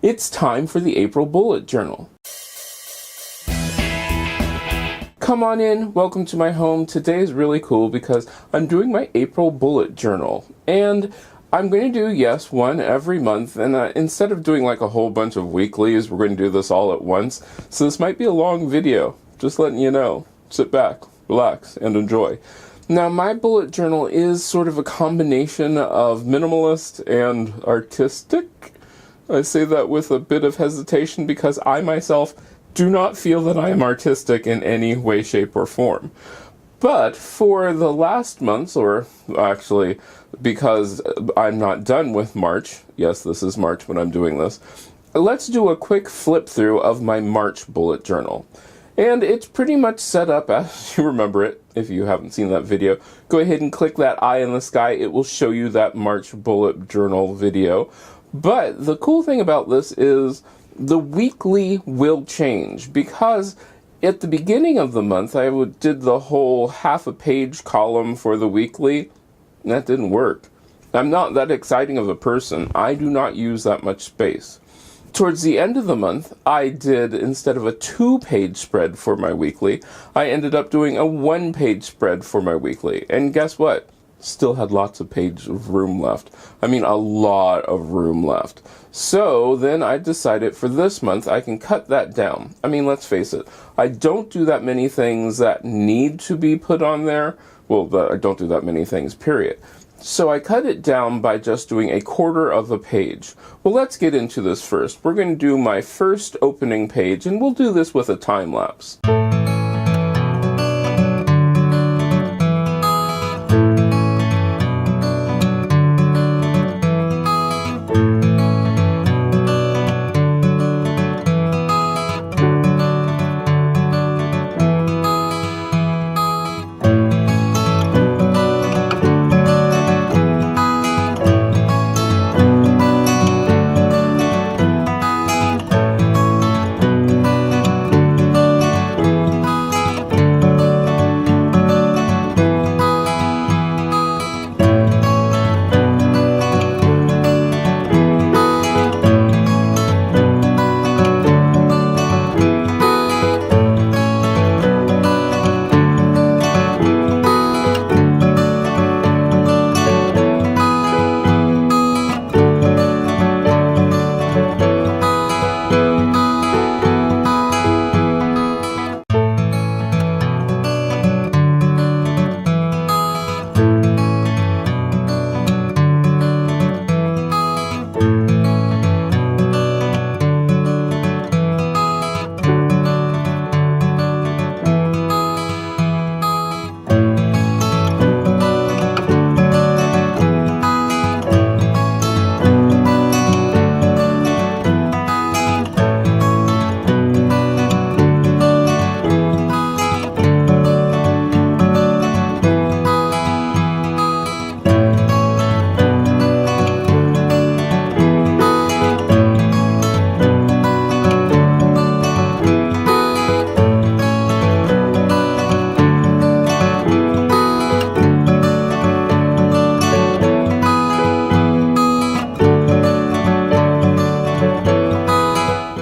It's time for the April Bullet Journal. Come on in, welcome to my home. Today is really cool because I'm doing my April Bullet Journal. And I'm going to do, yes, one every month. And instead of doing like a whole bunch of weeklies, we're going to do this all at once. So this might be a long video, just letting you know. Sit back, relax, and enjoy. Now, my bullet journal is sort of a combination of minimalist and artistic. I say that with a bit of hesitation because I myself do not feel that I am artistic in any way, shape, or form. But for the last months, or actually because I'm not done with March, yes, this is March when I'm doing this, let's do a quick flip through of my March bullet journal. And it's pretty much set up as you remember it. If you haven't seen that video, go ahead and click that eye in the sky. It will show you that March bullet journal video. But the cool thing about this is the weekly will change, because at the beginning of the month I did the whole half a page column for the weekly. That didn't work. I'm not that exciting of a person. I do not use that much space. Towards the end of the month, I did, instead of a 2-page spread for my weekly, I ended up doing a 1-page spread for my weekly. And guess what? Still had lots of page of room left. I mean, a lot of room left. So then I decided for this month I can cut that down. I mean, let's face it, I don't do that many things that need to be put on there. Well, I don't do that many things, period. So I cut it down by just doing a 1/4 of a page. Well, let's get into this first. We're going to do my first opening page, and we'll do this with a time lapse.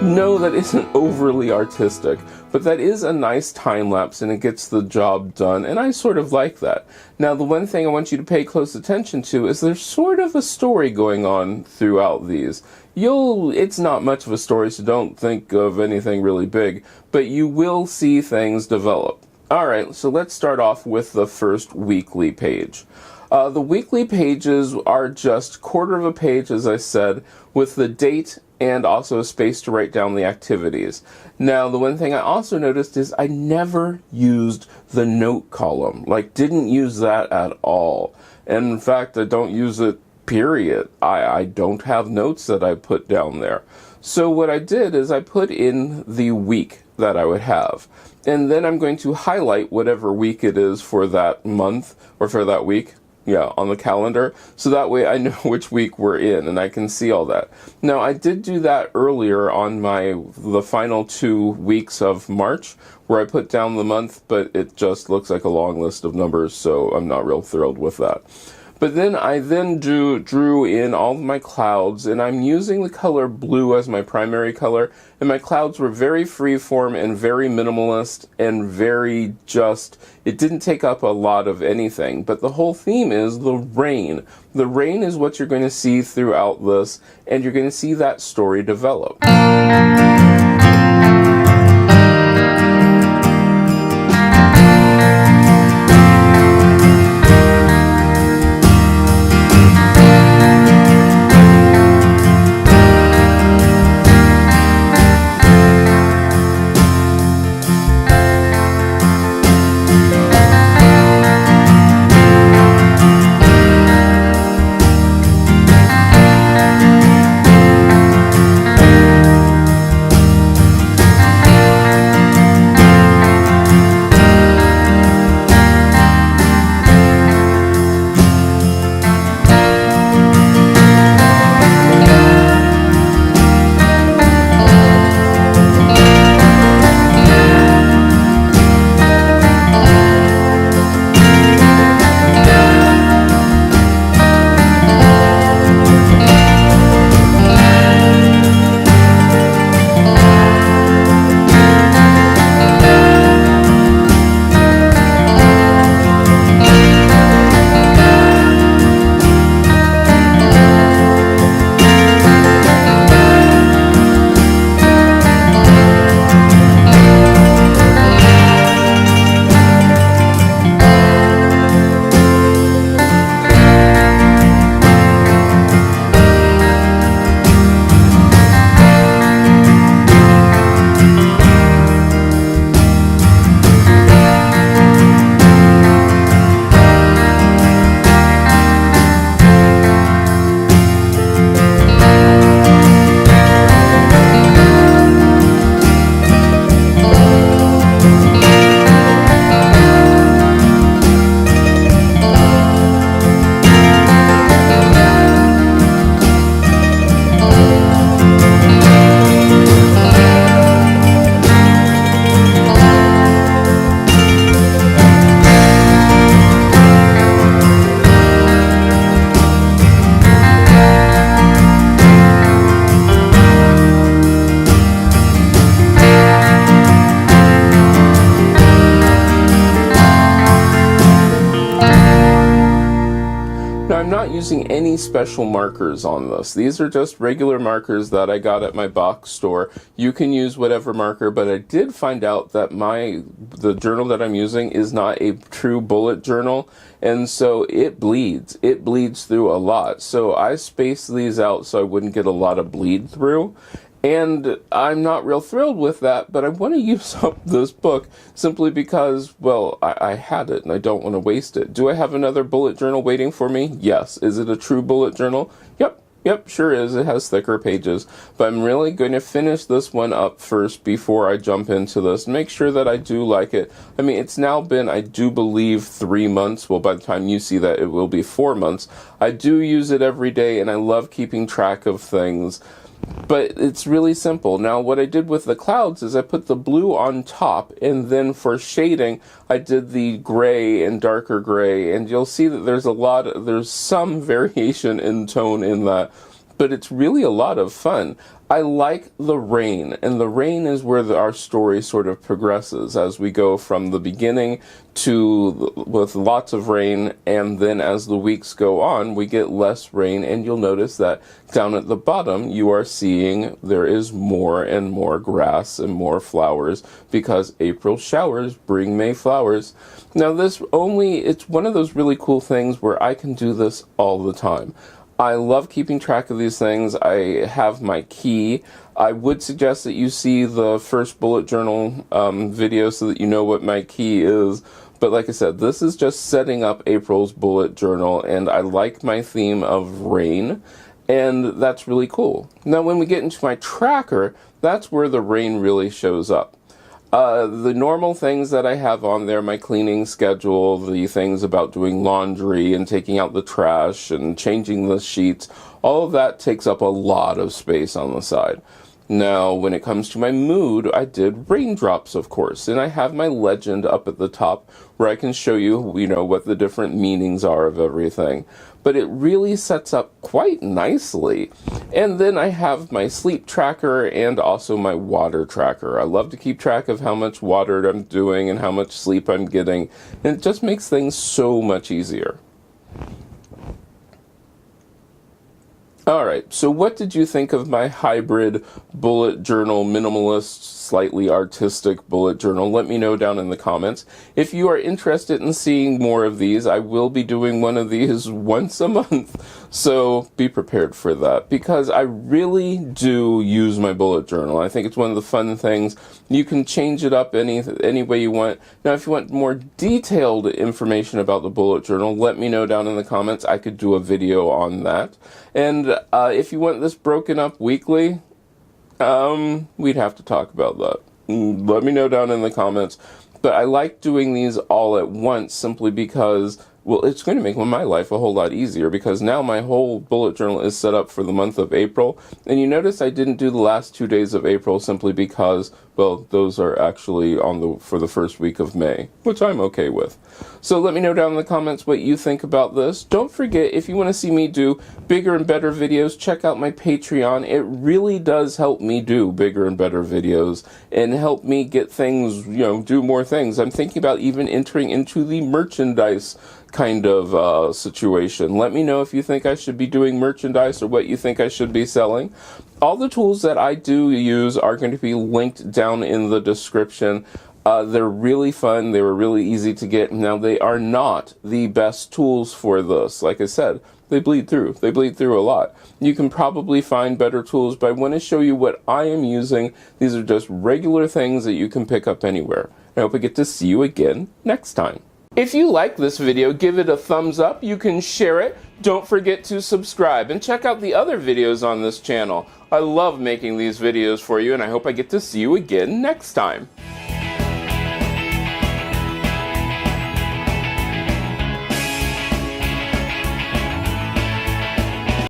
No, that isn't overly artistic, but that is a nice time lapse and it gets the job done, and I sort of like that. Now, the one thing I want you to pay close attention to is there's sort of a story going on throughout these. It's not much of a story, so don't think of anything really big, but you will see things develop. Alright, so let's start off with the first weekly page. The weekly pages are just 1/4 of a page, as I said, with the date and also a space to write down the activities. Now, the one thing I also noticed is I never used the note column. Didn't use that at all. And in fact, I don't use it, period. I don't have notes that I put down there. So what I did is I put in the week that I would have. And then I'm going to highlight whatever week it is for that month, or for that week. Yeah, on the calendar, so that way I know which week we're in and I can see all that. Now, I did do that earlier on the final 2 weeks of March, where I put down the month, but it just looks like a long list of numbers, so I'm not real thrilled with that. But then I drew in all of my clouds, and I'm using the color blue as my primary color, and my clouds were very freeform and very minimalist and very just, it didn't take up a lot of anything. But the whole theme is the rain. The rain is what you're going to see throughout this, and you're going to see that story develop. Now, I'm not using any special markers on this. These are just regular markers that I got at my box store. You can use whatever marker, but I did find out that the journal that I'm using is not a true bullet journal, and so it bleeds. It bleeds through a lot. So I spaced these out so I wouldn't get a lot of bleed through. And I'm not real thrilled with that, but I want to use up this book simply because, well, I had it and I don't want to waste it. Do I have another bullet journal waiting for me? Yes. Is it a true bullet journal? Yep, sure is. It has thicker pages. But I'm really going to finish this one up first before I jump into this. Make sure that I do like it. I mean, it's now been, I do believe, 3 months. Well, by the time you see that, it will be 4 months. I do use it every day, and I love keeping track of things. But it's really simple. Now, what I did with the clouds is I put the blue on top, and then for shading, I did the gray and darker gray, and you'll see that there's some variation in tone in that, but it's really a lot of fun. I like the rain, and the rain is where our story sort of progresses as we go from the beginning with lots of rain, and then as the weeks go on, we get less rain, and you'll notice that down at the bottom, you are seeing there is more and more grass and more flowers because April showers bring May flowers. Now, it's one of those really cool things where I can do this all the time. I love keeping track of these things. I have my key. I would suggest that you see the first bullet journal video so that you know what my key is. But like I said, this is just setting up April's bullet journal, and I like my theme of rain, and that's really cool. Now, when we get into my tracker, that's where the rain really shows up. The normal things that I have on there, my cleaning schedule, the things about doing laundry and taking out the trash and changing the sheets, all of that takes up a lot of space on the side. Now, when it comes to my mood, I did raindrops, of course, and I have my legend up at the top where I can show you, what the different meanings are of everything. but it really sets up quite nicely. And then I have my sleep tracker and also my water tracker. I love to keep track of how much water I'm doing and how much sleep I'm getting, and it just makes things so much easier. Alright, so what did you think of my hybrid bullet journal, minimalist, slightly artistic bullet journal? Let me know down in the comments. If you are interested in seeing more of these, I will be doing one of these once a month, so be prepared for that, because I really do use my bullet journal. I think it's one of the fun things. You can change it up any way you want. Now, if you want more detailed information about the bullet journal, let me know down in the comments. I could do a video on that. And if you want this broken up weekly, we'd have to talk about that. Let me know down in the comments. But I like doing these all at once simply because, well, it's going to make my life a whole lot easier, because now my whole bullet journal is set up for the month of April. And you notice I didn't do the last 2 days of April simply because, well, those are actually for the first week of May, which I'm okay with. So let me know down in the comments what you think about this. Don't forget, if you want to see me do bigger and better videos, check out my Patreon. It really does help me do bigger and better videos and help me get things, do more things. I'm thinking about even entering into the merchandise kind of situation. Let me know if you think I should be doing merchandise or what you think I should be selling. All the tools that I do use are going to be linked down in the description. They're really fun. They were really easy to get. Now, they are not the best tools for this. Like I said, they bleed through. They bleed through a lot. You can probably find better tools, but I want to show you what I am using. These are just regular things that you can pick up anywhere. I hope I get to see you again next time. If you like this video, give it a thumbs up. You can share it. Don't forget to subscribe and check out the other videos on this channel. I love making these videos for you, and I hope I get to see you again next time.